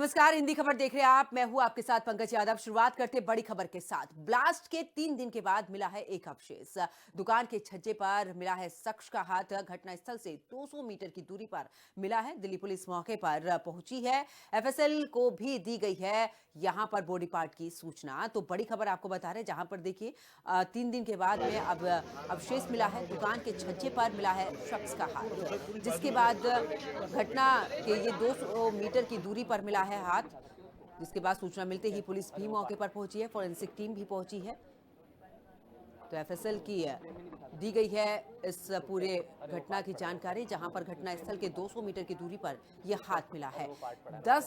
नमस्कार, हिंदी खबर देख रहे हैं आप। मैं हूं आपके साथ पंकज यादव। शुरुआत करते हैं बड़ी खबर के साथ। ब्लास्ट के 3 दिन के बाद मिला है एक अवशेष। दुकान के छज्जे पर मिला है शख्स का हाथ। घटनास्थल से 200 मीटर की दूरी पर मिला है। दिल्ली पुलिस मौके पर पहुंची है। एफएसएल को भी दी गई है यहां पर बॉडी पार्ट की सूचना। तो बड़ी खबर आपको बता रहे हैं, जहां पर देखिए 3 दिन के बाद में अब अवशेष मिला है। दुकान के छज्जे पर मिला है शख्स का हाथ, जिसके बाद घटना के ये 200 मीटर की दूरी पर मिला है हाथ। जिसके बाद सूचना मिलते ही पुलिस भी मौके पर पहुंची है, फोरेंसिक टीम भी पहुंची है। तो एफएसएल की दी गई है इस पूरे घटना की जानकारी, जहां पर घटनास्थल के 200 मीटर की दूरी पर यह हाथ मिला है। 10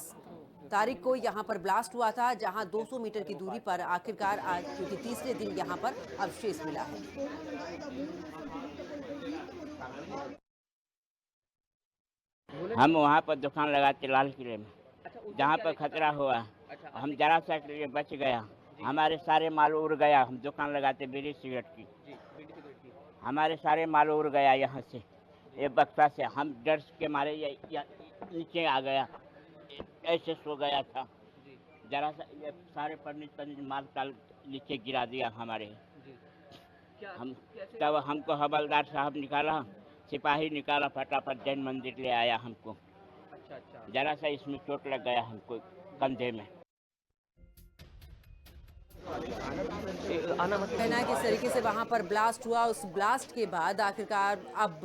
तारीख को यहां पर ब्लास्ट हुआ था, जहां 200 मीटर की दूरी पर आखिरकार आज क्योंकि तीसरे दिन यहां पर अवशेष मिला है। हम वहाँ पर दुकान लगाते लाल किले में, जहाँ पर खतरा हुआ। हम जरा सा के लिए बच गया। हमारे सारे माल उड़ गया। हम दुकान लगाते बीड़ी सिगरेट की, हमारे सारे माल उड़ गया यहाँ से, ये बक्सा से। हम डर के मारे ये नीचे आ गया, ऐसे सो गया था। जरा सा ये सारे फर्नीचर माल ताल नीचे गिरा दिया हमारे। हम तब हमको हवलदार साहब निकाला, सिपाही निकाला, फटाफट जैन मंदिर ले आया हमको। जरा सा इसमें चोट लग गया हमको कंधे में। कहना है किस तरीके से वहां पर ब्लास्ट हुआ। उस ब्लास्ट के बाद आखिरकार अब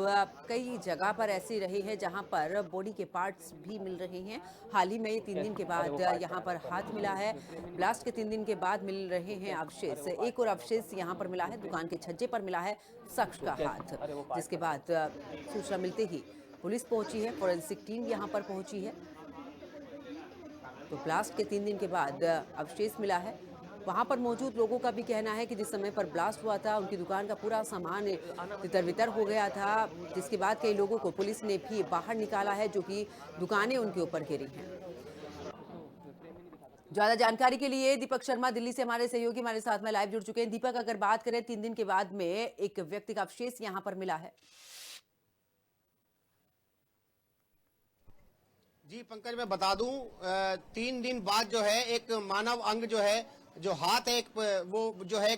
कई जगह पर ऐसी रही है जहां पर बॉडी के पार्ट्स भी मिल रहे हैं। हाल ही में 3 दिन के बाद यहां पर हाथ मिला है। ब्लास्ट के 3 दिन के बाद मिल रहे हैं अवशेष। एक और अवशेष यहां पर मिला है, दुकान के छज्जे पर मिला है शख्स का हाथ। जिसके बाद सूचना मिलते ही पुलिस पहुंची है, फोरेंसिक टीम यहां पर पहुंची है। तो ब्लास्ट के 3 दिन के बाद अवशेष मिला है। वहां पर मौजूद लोगों का भी कहना है कि जिस समय पर ब्लास्ट हुआ था, उनकी दुकान का पूरा सामान तितर-बितर हो गया था। जिसके बाद कई लोगों को पुलिस ने भी बाहर निकाला है, जो कि दुकानें उनके ऊपर गिरी हैं। ज्यादा जानकारी के लिए दीपक शर्मा दिल्ली से हमारे सहयोगी हमारे साथ में लाइव जुड़ चुके हैं। दीपक, अगर बात करें 3 दिन के बाद में एक व्यक्ति का अवशेष यहाँ पर मिला है। जी पंकज, मैं बता दूं 3 दिन बाद जो है एक मानव अंग जो है, जो हाथ है, एक वो जो है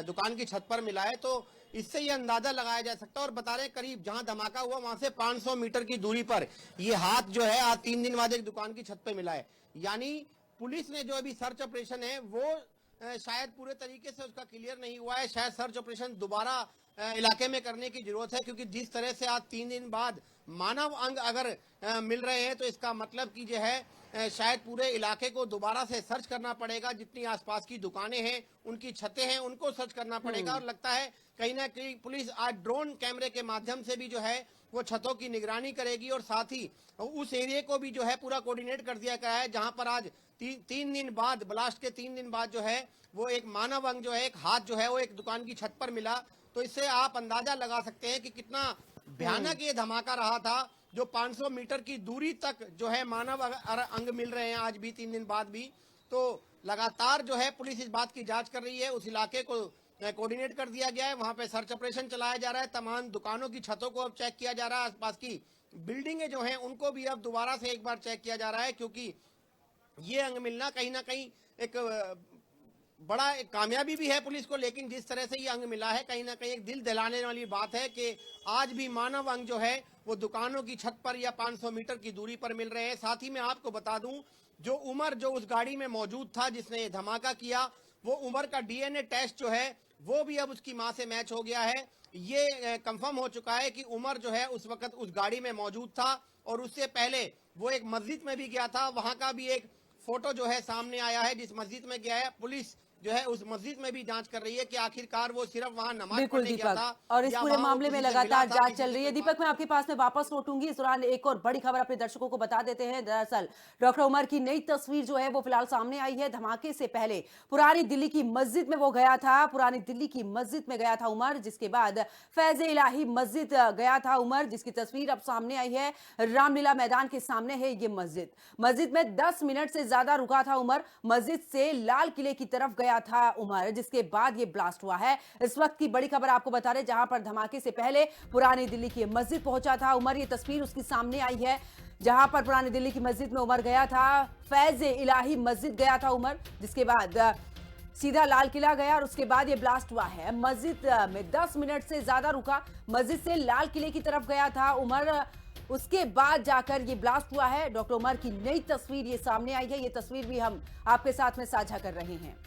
दुकान की छत पर मिला है। तो इससे ये अंदाजा लगाया जा सकता है, और बता रहे करीब जहां धमाका हुआ वहां से 500 मीटर की दूरी पर ये हाथ जो है आज 3 दिन बाद एक दुकान की छत पर मिला है। यानी पुलिस ने जो अभी सर्च ऑपरेशन है वो शायद पूरे तरीके से उसका क्लियर नहीं हुआ है। शायद सर्च ऑपरेशन दोबारा इलाके में करने की जरूरत है, क्योंकि जिस तरह से आज 3 दिन बाद मानव अंग अगर मिल रहे हैं तो इसका मतलब कि जो है शायद पूरे इलाके को दोबारा से सर्च करना पड़ेगा। जितनी आसपास की दुकानें हैं, उनकी छतें हैं, उनको सर्च करना पड़ेगा। और लगता है कहीं ना कहीं पुलिस आज ड्रोन कैमरे के माध्यम से भी जो है वो छतों की निगरानी करेगी, और साथ ही उस एरिया को भी जो है पूरा कोऑर्डिनेट कर दिया गया है, जहां पर आज 3 दिन बाद, ब्लास्ट के 3 दिन बाद जो है वो एक मानव अंग जो है, एक हाथ जो है वो एक दुकान की छत पर मिला। तो इससे आप अंदाजा लगा सकते हैं कि कितना भयानक ये धमाका रहा था, जो 500 मीटर की दूरी तक जो है मानव अंग मिल रहे हैं आज भी 3 दिन बाद भी। तो लगातार जो है पुलिस इस बात की जांच कर रही है। उस इलाके को कोऑर्डिनेट कर दिया गया है, वहां पे सर्च ऑपरेशन चलाया जा रहा है। तमाम दुकानों की छतों को अब चेक किया जा रहा है, आसपास की बिल्डिंगें जो हैं उनको भी अब दोबारा से एक बार चेक किया जा रहा है, क्योंकि ये अंग मिलना कहीं ना कहीं एक बड़ा एक कामयाबी भी है पुलिस को। लेकिन जिस तरह से ये अंग मिला है, कहीं ना कहीं एक दिल दहलाने वाली बात है कि आज भी मानव अंग जो है वो दुकानों की छत पर या 500 मीटर की दूरी पर मिल रहे हैं। साथ ही मैं आपको बता दूं, जो उमर जो उस गाड़ी में मौजूद था जिसने ये धमाका किया, वो उमर का डीएनए टेस्ट जो है वो भी अब उसकी मां से मैच हो गया है। ये कंफर्म हो चुका है कि उमर जो है उस वक्त उस गाड़ी में मौजूद था, और उससे पहले वो एक मस्जिद में भी गया था। वहां का भी एक फोटो जो है सामने आया है, जिस मस्जिद में गया है। पुलिस जो है उस मस्जिद में भी जांच कर रही है कि आखिरकार वो सिर्फ वहां नमाज पढ़ने गया था, और इस या पूरे वहां मामले में किसी से लगातार मिला था, जांच चल रही है। दीपक, मैं आपके पास में वापस लौटूंगी। इस दौरान एक और बड़ी खबर अपने दर्शकों को बता देते हैं। दरअसल डॉक्टर उमर की नई तस्वीर जो है वो फिलहाल सामने आई है। धमाके से पहले पुरानी दिल्ली की मस्जिद में वो गया था, पुरानी दिल्ली की मस्जिद में गया था उमर, जिसके बाद फैज इलाही मस्जिद गया था उमर, जिसकी तस्वीर अब सामने आई है। रामलीला मैदान के सामने है ये मस्जिद। मस्जिद में 10 मिनट से ज्यादा रुका था उमर। मस्जिद से लाल किले की तरफ गया गया था उमर, जिसके बाद ये ब्लास्ट हुआ है। इस वक्त की बड़ी खबर आपको बता रहे, जहां पर धमाके से पहले पुरानी दिल्ली की मस्जिद पहुंचा था उमर। ये तस्वीर उसकी सामने आई है, जहां पर पुरानी दिल्ली की मस्जिद में उमर गया था। फैज इलाही मस्जिद गया था उमर, जिसके बाद सीधा लाल किला गया और उसके बाद ये ब्लास्ट हुआ है। मस्जिद में 10 मिनट से ज्यादा रुका, मस्जिद से लाल किले की तरफ गया था उमर, उसके बाद जाकर ये ब्लास्ट हुआ है। डॉक्टर उमर की नई तस्वीर ये सामने आई है, ये तस्वीर भी हम आपके साथ में साझा कर रहे हैं।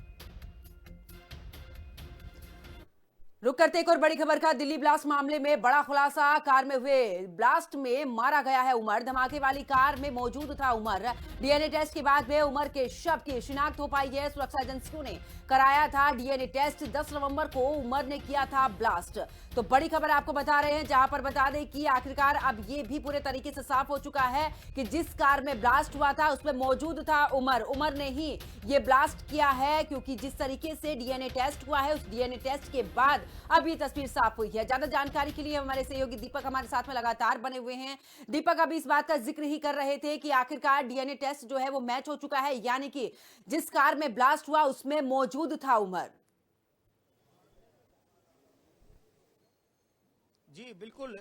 रुक करते एक और बड़ी खबर का, दिल्ली ब्लास्ट मामले में बड़ा खुलासा। कार में हुए ब्लास्ट में मारा गया है उमर, धमाके वाली कार में मौजूद था उमर। डीएनए टेस्ट के बाद में उमर के शव की शिनाख्त हो पाई है। सुरक्षा एजेंसियों ने कराया था डीएनए टेस्ट। 10 नवंबर को उमर ने किया था ब्लास्ट। तो बड़ी खबर आपको बता रहे हैं, जहां पर बता दें कि आखिरकार अब ये भी पूरे तरीके से साफ हो चुका है कि जिस कार में ब्लास्ट हुआ था उसमें मौजूद था उमर। उमर ने ही ये ब्लास्ट किया है, क्योंकि जिस तरीके से डीएनए टेस्ट हुआ है, उस डीएनए टेस्ट के बाद अब ये तस्वीर साफ हुई है। ज्यादा जानकारी के लिए हमारे सहयोगी दीपक हमारे साथ में लगातार बने हुए हैं। दीपक, अभी इस बात का जिक्र ही कर रहे थे कि आखिरकार डीएनए टेस्ट जो है वो मैच हो चुका है, यानी कि जिस कार में ब्लास्ट हुआ उसमें मौजूद था उमर। जी बिल्कुल,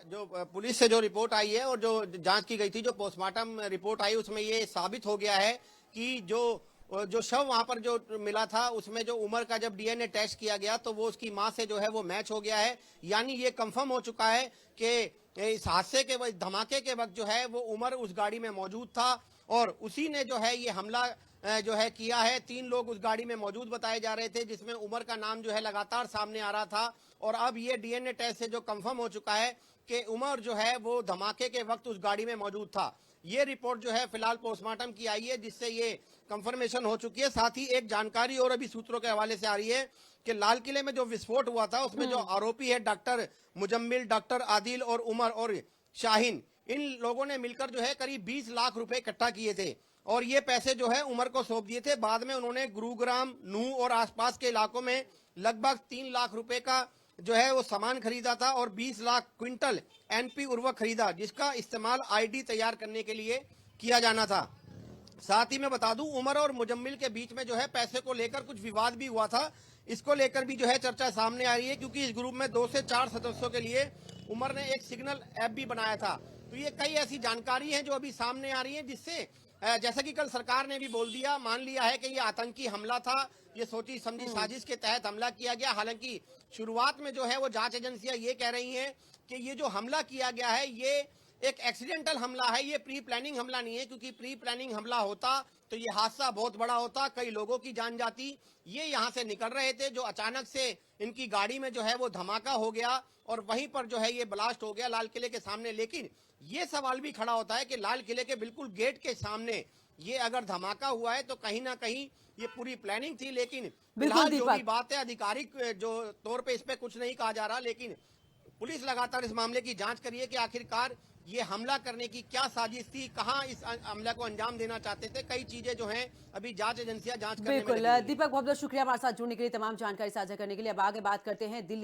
जो पुलिस से जो रिपोर्ट आई है और जो जांच की गई थी, जो पोस्टमार्टम रिपोर्ट आई, उसमें ये साबित हो गया है कि जो शव वहां पर जो मिला था उसमें जो उमर का जब डीएनए टेस्ट किया गया तो वो उसकी मां से जो है वो मैच हो गया है। यानी ये कंफर्म हो चुका है कि इस हादसे के धमाके के वक्त जो है वो उमर उस गाड़ी में मौजूद था और उसी ने जो है ये हमला जो है किया है। 3 लोग उस गाड़ी में मौजूद बताए जा रहे थे, जिसमें उमर का नाम जो है लगातार सामने आ रहा था और अब ये डीएनए टेस्ट से जो कंफर्म हो चुका है कि उमर जो है वो धमाके के वक्त उस गाड़ी में मौजूद था। ये रिपोर्ट जो है फिलहाल पोस्टमार्टम की आई है, जिससे ये कंफर्मेशन हो चुकी है। साथ ही एक जानकारी और अभी सूत्रों के हवाले से आ रही है कि लाल किले में जो विस्फोट हुआ था उसमें जो आरोपी है डॉक्टर मुजम्मिल, डॉक्टर आदिल और उमर और शाहीन, इन लोगों ने मिलकर जो है करीब 20 लाख रुपए इकट्ठा किए थे और ये पैसे जो है उमर को सौंप दिए थे। बाद में उन्होंने गुरुग्राम, नूह और आसपास के इलाकों में लगभग 3 लाख रुपए का जो है वो सामान खरीदा था और 20 लाख क्विंटल एनपी उर्वरक खरीदा, जिसका इस्तेमाल आईडी तैयार करने के लिए किया जाना था। साथ ही मैं बता दूं, उमर और मुजम्मिल के बीच में जो है पैसे को लेकर कुछ विवाद भी हुआ था। इसको लेकर भी जो है चर्चा सामने आ रही है, क्योंकि इस ग्रुप में 2 से 4 सदस्यों के लिए उमर ने एक सिग्नल ऐप भी बनाया था। तो ये कई ऐसी जानकारी है जो अभी सामने आ रही है, जिससे जैसा कि कल सरकार ने भी बोल दिया, मान लिया है कि ये आतंकी हमला था, ये सोची समझी साजिश के तहत हमला किया गया। हालांकि शुरुआत में जो है वो जांच एजेंसियां ये कह रही हैं कि ये जो हमला किया गया है ये एक एक्सीडेंटल हमला है, ये प्री प्लानिंग हमला नहीं है, क्योंकि प्री प्लानिंग हमला होता तो ये हादसा बहुत बड़ा होता, कई लोगों की जान जाती। ये यहाँ से निकल रहे थे, जो अचानक से इनकी गाड़ी में जो है वो धमाका हो गया और वहीं पर जो है ये ब्लास्ट हो गया लाल किले के सामने। लेकिन ये सवाल भी खड़ा होता है कि लाल किले के बिल्कुल गेट के सामने ये अगर धमाका हुआ है तो कहीं ना कहीं ये पूरी प्लानिंग थी। लेकिन फिलहाल जो भी बात है, आधिकारिक जो तौर पे इस पे कुछ नहीं कहा जा रहा, लेकिन पुलिस लगातार इस मामले की जांच कर रही है कि आखिरकार ये हमला करने की क्या साजिश थी, कहां इस हमला को अंजाम देना चाहते थे। कई चीजें जो हैं अभी जांच एजेंसियां जांच करने में लगी हैं। बिल्कुल दीपक, बहुत बहुत शुक्रिया हमारे साथ जुड़ने के लिए, तमाम जानकारी साझा करने के लिए। अब आगे बात करते हैं दिल्ली